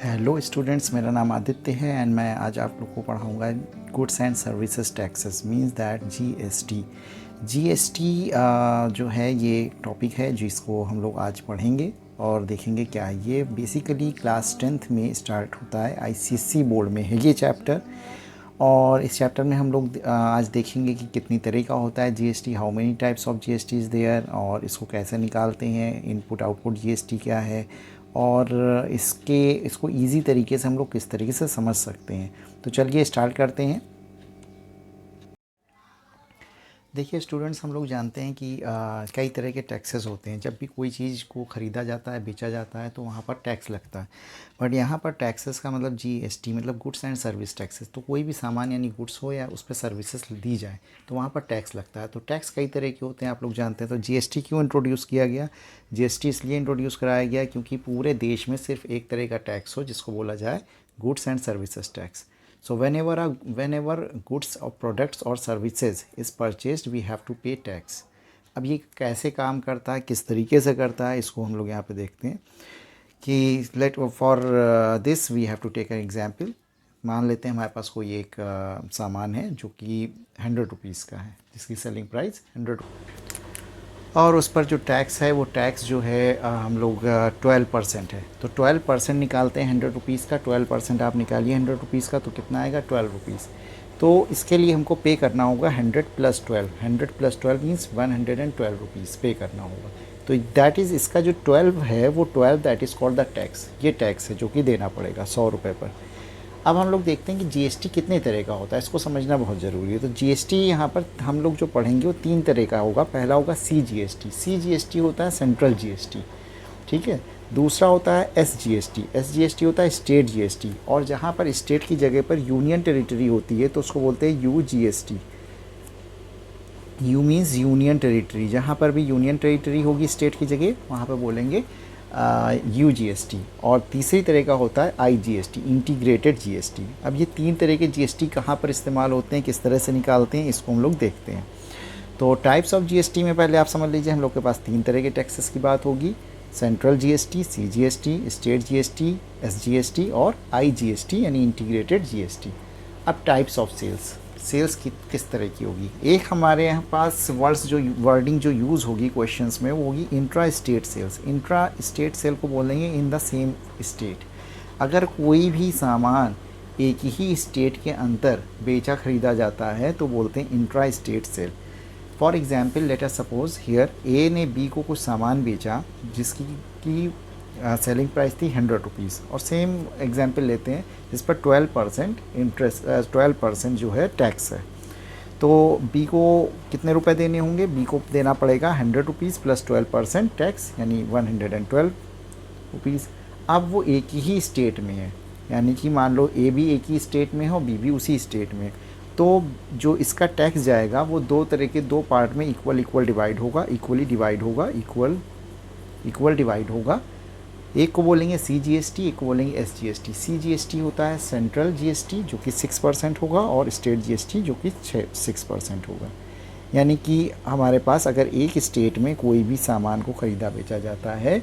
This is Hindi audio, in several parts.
हेलो स्टूडेंट्स, मेरा नाम आदित्य है एंड मैं आज आप लोग को पढ़ाऊँगा goods and services taxes means that GST. GST जो है ये टॉपिक है जिसको हम लोग आज पढ़ेंगे और देखेंगे क्या है। ये बेसिकली क्लास 10th में स्टार्ट होता है, आईसीएसई बोर्ड में है ये चैप्टर। और इस चैप्टर में हम लोग आज देखेंगे कि कितनी तरह का होता है GST, how many types of GST is there, और इसको कैसे निकालते हैं, इनपुट आउटपुट जीएसटी क्या है, और इसको इजी तरीके से हम लोग किस तरीके से समझ सकते हैं। तो चलिए स्टार्ट करते हैं। देखिए स्टूडेंट्स, हम लोग जानते हैं कि कई तरह के टैक्सेस होते हैं। जब भी कोई चीज़ को ख़रीदा जाता है, बेचा जाता है, तो वहाँ पर टैक्स लगता है। बट यहाँ पर टैक्सेस का मतलब जीएसटी मतलब गुड्स एंड सर्विस टैक्सेस। तो कोई भी सामान यानी गुड्स हो या उस पर सर्विसेज दी जाए तो वहाँ पर टैक्स लगता है। तो टैक्स कई तरह के होते हैं, आप लोग जानते हैं। तो जीएसटी क्यों इंट्रोड्यूस किया गया? जीएसटी इसलिए इंट्रोड्यूस कराया गया क्योंकि पूरे देश में सिर्फ एक तरह का टैक्स हो जिसको बोला जाए goods and services tax. So whenever goods or products or services is purchased, we have to pay tax. अब ये कैसे काम करता है, किस तरीके से करता है, इसको हम लोग यहाँ पे देखते हैं कि let for this we have to take an example. मान लेते हैं हमारे पास कोई एक सामान है जो कि 100 रुपीज़ का है, जिसकी सेलिंग प्राइस 100 और उस पर जो टैक्स है वो टैक्स जो है हम लोग 12% है। तो 12% निकालते हैं 100 रुपीज़ का। 12% आप निकालिए 100 रुपीज़ का तो कितना आएगा? 12 रुपीज़। तो इसके लिए हमको पे करना होगा 100 + 12। 100 + 12 मीन्स 112 रुपीज़ पे करना होगा। तो दैट इज़ इसका जो 12 है वो 12 that is called the tax. ये टैक्स है जो कि देना पड़ेगा 100 रुपये पर। अब हम लोग देखते हैं कि जीएसटी कितने तरह का होता है, इसको समझना बहुत ज़रूरी है। तो जीएसटी यहाँ पर हम लोग जो पढ़ेंगे वो 3 तरह का होगा। पहला होगा सीजीएसटी। सीजीएसटी होता है सेंट्रल जीएसटी, ठीक है। दूसरा होता है एसजीएसटी। एसजीएसटी होता है स्टेट जीएसटी, और जहाँ पर स्टेट की जगह पर यूनियन टेरिटरी होती है तो उसको बोलते हैं यूजीएसटी। You means union territory. जहाँ पर भी यूनियन टेरिटरी होगी स्टेट की जगह वहाँ पर बोलेंगे यूजीएसटी। और तीसरी तरह का होता है आईजीएसटी, इंटीग्रेटेड जीएसटी। अब ये 3 तरह के जीएसटी कहाँ पर इस्तेमाल होते हैं, किस तरह से निकालते हैं, इसको हम लोग देखते हैं। तो टाइप्स ऑफ जीएसटी में पहले आप समझ लीजिए हम लोग के पास 3 तरह के टैक्सेस की बात होगी। Central GST, CGST, state GST, SGST और आईजीएसटी यानी इंटीग्रेटेड जीएसटी। अब टाइप्स ऑफ सेल्स किस तरह की होगी। एक हमारे यहाँ पास वर्डिंग जो यूज़ होगी क्वेश्चंस में वो होगी intra state sales. Intra state sale को बोलेंगे इन द सेम स्टेट। अगर कोई भी सामान एक ही स्टेट के अंदर बेचा खरीदा जाता है तो बोलते हैं intra state sale. For example let us suppose here A ने बी को कुछ सामान बेचा जिसकी सेलिंग प्राइस थी 100 रुपीज़, और सेम एग्जांपल लेते हैं जिस पर 12% इंटरेस्ट 12% जो है टैक्स है। तो बी को कितने रुपए देने होंगे? बी को देना पड़ेगा 100 रुपीज़ प्लस 12% टैक्स यानी 112 रुपीज़। अब वो एक ही स्टेट में है, यानी कि मान लो ए भी एक ही स्टेट में हो, बी भी उसी स्टेट में, तो जो इसका टैक्स जाएगा वो 2 तरह के 2 पार्ट में इक्वल डिवाइड होगा, इक्वल डिवाइड होगा। एक को बोलेंगे सीजीएसटी, एक को बोलेंगे एसजीएसटी। सीजीएसटी होता है सेंट्रल जीएसटी जो कि 6% होगा, और स्टेट जीएसटी जो कि 6% होगा। यानी कि हमारे पास अगर एक स्टेट में कोई भी सामान को ख़रीदा बेचा जाता है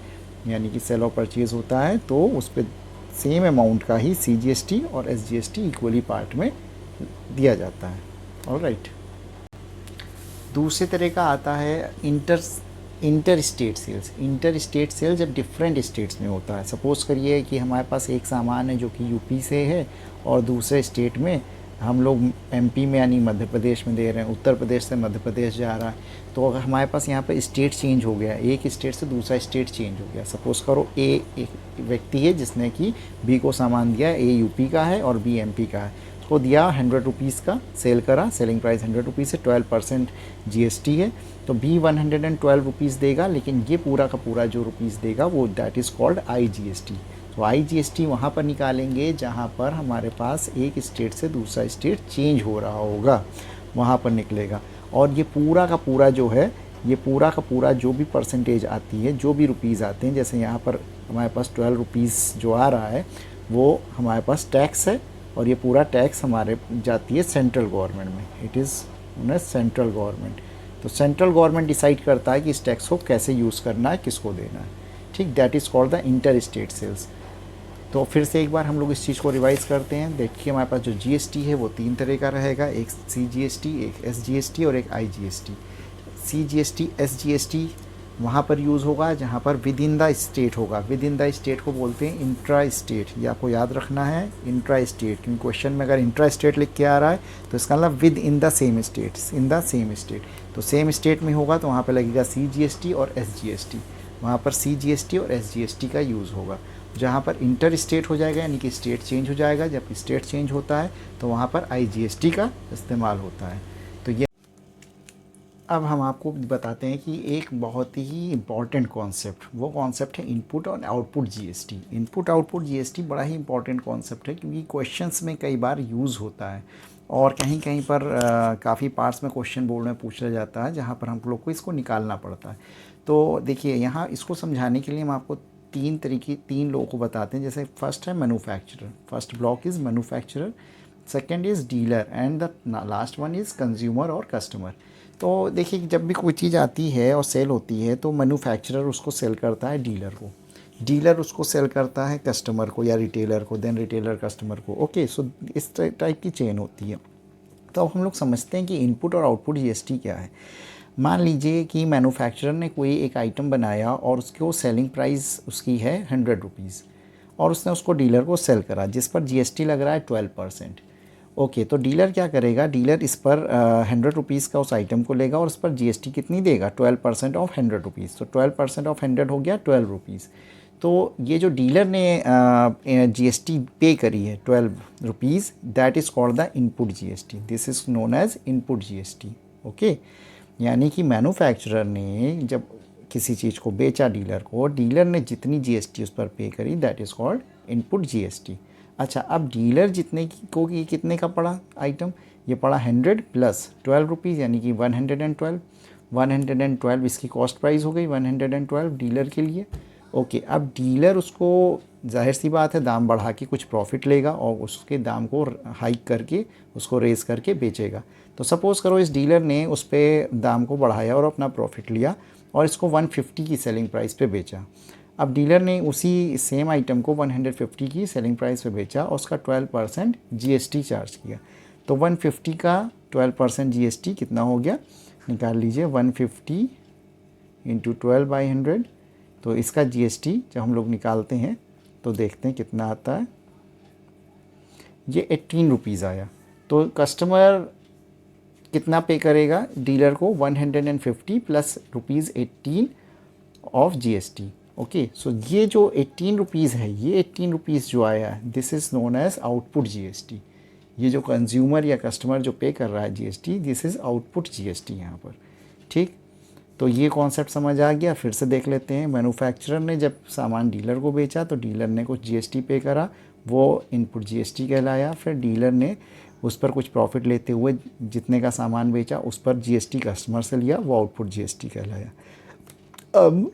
यानी कि सेल और परचेज़ होता है तो उस पर सेम अमाउंट का ही सीजीएसटी और एसजीएसटी इक्वली पार्ट में दिया जाता है। ऑलराइट। दूसरे तरह का आता है inter state sales. Inter state sale जब डिफरेंट स्टेट्स में होता है। सपोज़ करिए कि हमारे पास एक सामान है जो कि यूपी से है और दूसरे स्टेट में हम लोग एमपी में यानी मध्य प्रदेश में दे रहे हैं, उत्तर प्रदेश से मध्य प्रदेश जा रहा है। तो अगर हमारे पास यहाँ पर स्टेट चेंज हो गया, एक स्टेट से दूसरा स्टेट चेंज हो गया। सपोज़ करो एक व्यक्ति है जिसने कि बी को सामान दिया, ए यूपी का है और बी एमपी का है, उसको दिया 100 रुपीज़ का, सेल करा, सेलिंग प्राइस 100 रुपीज़ है, 12% जीएसटी है, तो बी 112 रुपीज़ देगा, लेकिन ये पूरा का पूरा जो रुपीज़ देगा वो दैट इज़ कॉल्ड आईजीएसटी। तो आईजीएसटी वहाँ पर निकालेंगे जहाँ पर हमारे पास एक स्टेट से दूसरा स्टेट चेंज हो रहा होगा, वहाँ पर निकलेगा। और ये पूरा का पूरा जो है, ये पूरा का पूरा जो भी परसेंटेज आती है, जो भी रुपीज़ आते हैं, जैसे यहाँ पर हमारे पास 12 रुपीज़ जो आ रहा है वो हमारे पास टैक्स है, और ये पूरा टैक्स हमारे जाती है सेंट्रल गवर्नमेंट में। It is known as central government. तो सेंट्रल गवर्नमेंट डिसाइड करता है कि इस टैक्स को कैसे यूज़ करना है, किसको देना है, ठीक। That is called the inter state sales. तो फिर से एक बार हम लोग इस चीज़ को रिवाइज़ करते हैं। देखिए हमारे पास जो जीएसटी है वो 3 तरह का रहेगा, एक सीजीएसटी, एक एसजीएसटी और एक आईजीएसटी। सीजीएसटी, एसजीएसटी वहाँ पर यूज़ होगा जहाँ पर विद इन द स्टेट होगा। विद इन द स्टेट को बोलते हैं इंट्रा स्टेट, ये आपको याद रखना है, इंट्रा स्टेट, क्योंकि क्वेश्चन में अगर इंट्रा स्टेट लिख के आ रहा है तो इसका मतलब with in the same state, in the same state. तो सेम स्टेट में होगा तो वहाँ पर लगेगा सीजीएसटी और एसजीएसटी, वहाँ पर सीजीएसटी और एसजीएसटी का यूज़ होगा। जहाँ पर इंटर स्टेट हो जाएगा यानी कि स्टेट चेंज हो जाएगा, जब स्टेट चेंज होता है तो वहाँ पर आईजीएसटी का इस्तेमाल होता है। तो ये अब हम आपको बताते हैं कि एक बहुत ही इम्पॉर्टेंट कॉन्सेप्ट, वो कॉन्सेप्ट है इनपुट और output GST. Input output GST बड़ा ही इम्पॉर्टेंट कॉन्सेप्ट है क्योंकि क्वेश्चंस में कई बार यूज़ होता है और कहीं कहीं पर काफ़ी पार्ट्स में क्वेश्चन बोर्ड में पूछा जाता है जहाँ पर हम लोग को इसको निकालना पड़ता है। तो देखिए यहाँ इसको समझाने के लिए हम आपको तीन लोगों को बताते हैं। जैसे फर्स्ट है manufacturer, first block is manufacturer, second is dealer and the last one is consumer और कस्टमर। तो देखिए जब भी कोई चीज़ आती है और सेल होती है तो मैन्युफैक्चरर उसको सेल करता है डीलर को, डीलर उसको सेल करता है कस्टमर को या रिटेलर को, देन रिटेलर कस्टमर को। ओके, सो इस टाइप की चेन होती है। तो अब हम लोग समझते हैं कि इनपुट और आउटपुट जीएसटी क्या है। मान लीजिए कि मैन्युफैक्चरर ने कोई एक आइटम बनाया और उसको सेलिंग प्राइस उसकी है 100 रुपीज़ और उसने उसको डीलर को सेल करा जिस पर जीएसटी लग रहा है 12%। ओके, तो डीलर क्या करेगा, डीलर इस पर 100 रुपीज़ का उस आइटम को लेगा और उस पर जीएसटी कितनी देगा, 12% ऑफ 100 रुपीज़। तो 12% ऑफ 100 हो गया 12 रुपीज़। तो ये जो डीलर ने जीएसटी पे करी है 12 rupees, that is called the input GST, this is known as input GST. Okay, यानी कि मैन्युफैक्चरर ने जब किसी चीज़ को बेचा डीलर को, डीलर ने जितनी जीएसटी उस पर पे करी that is called input GST. अच्छा, अब डीलर जितने को ये कितने का पड़ा आइटम, ये पड़ा 100 प्लस 12 रुपीज़ यानी कि 112। 112 इसकी कॉस्ट प्राइस हो गई 112 डीलर के लिए। ओके, अब डीलर उसको जाहिर सी बात है दाम बढ़ा के कुछ प्रॉफिट लेगा और उसके दाम को हाइक करके उसको रेज़ करके बेचेगा। तो सपोज़ करो इस डीलर ने उस पर दाम को बढ़ाया और अपना प्रॉफिट लिया और इसको 150 की सेलिंग प्राइस पे बेचा। अब डीलर ने उसी सेम आइटम को 150 की सेलिंग प्राइस पे बेचा और उसका 12% जीएसटी चार्ज किया। तो 150 का 12% जीएसटी कितना हो गया, निकाल लीजिए, 150 इंटू 12/100। तो इसका जीएसटी जब हम लोग निकालते हैं तो देखते हैं कितना आता है, ये 18 रुपीज़ आया। तो कस्टमर कितना पे करेगा डीलर को, 150 plus rupees 18 of GST. Okay, so ये जो 18 रुपीज़ है, ये 18 रुपीज़ जो आया है this is known as output GST. ये जो कंज्यूमर या कस्टमर जो पे कर रहा है GST, this is output GST यहाँ पर। ठीक, तो ये कॉन्सेप्ट समझ आ गया। फिर से देख लेते हैं, मैन्युफैक्चरर ने जब सामान डीलर को बेचा तो डीलर ने कुछ जीएसटी पे करा, वो इनपुट जीएसटी कहलाया। फिर डीलर ने उस पर कुछ प्रॉफिट लेते हुए जितने का सामान बेचा उस पर जीएसटी कस्टमर से लिया, वो आउटपुट जीएसटी कहलाया। अब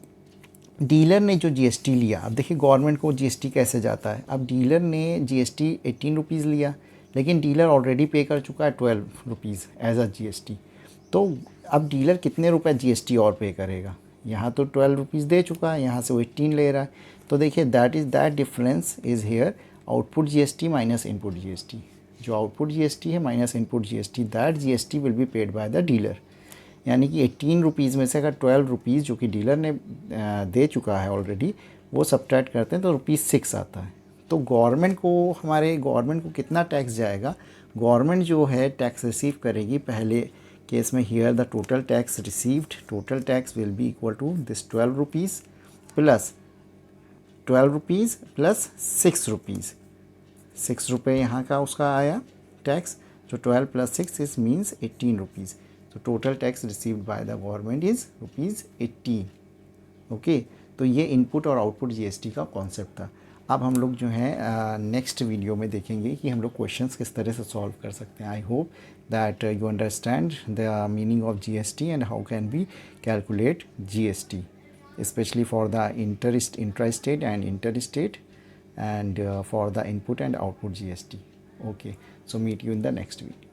डीलर ने जो जीएसटी लिया, अब देखिए गवर्नमेंट को जीएसटी कैसे जाता है। अब डीलर ने जीएसटी 18 रुपीज़ लिया लेकिन डीलर ऑलरेडी पे कर चुका है 12 रुपीज़ एज अ जीएसटी। तो अब डीलर कितने रुपए जीएसटी और पे करेगा, यहाँ तो 12 रुपीज़ दे चुका है, यहाँ से वो 18 ले रहा है। तो देखिए that difference is here output GST minus input GST. जो आउटपुट जीएसटी है minus input GST, that GST will be paid by the dealer. यानी कि 18 रुपीज़ में से अगर 12 रुपीज़ जो कि डीलर ने दे चुका है ऑलरेडी, वो सब्ट्रैक्ट करते हैं तो ₹6 आता है। तो गवर्नमेंट को कितना टैक्स जाएगा, गवर्नमेंट जो है टैक्स रिसीव करेगी पहले केस में, here the total tax received, total tax will be equal to this 12 rupees plus 12 rupees plus 6 rupees. 6 रुपये यहाँ का उसका आया टैक्स, जो 12 प्लस 6 इज मीन्स 18 रुपीज़। तो total tax received by the government is ₹18। Okay, तो ये इनपुट और आउटपुट जीएसटी का कॉन्सेप्ट था। अब हम लोग जो है नेक्स्ट वीडियो में देखेंगे कि हम लोग क्वेश्चंस किस तरह से सॉल्व कर सकते हैं। I hope that you understand the meaning of GST and how can be calculate GST, especially for the intra-state and interstate, and for the input and output GST. Okay, so meet you in the next video.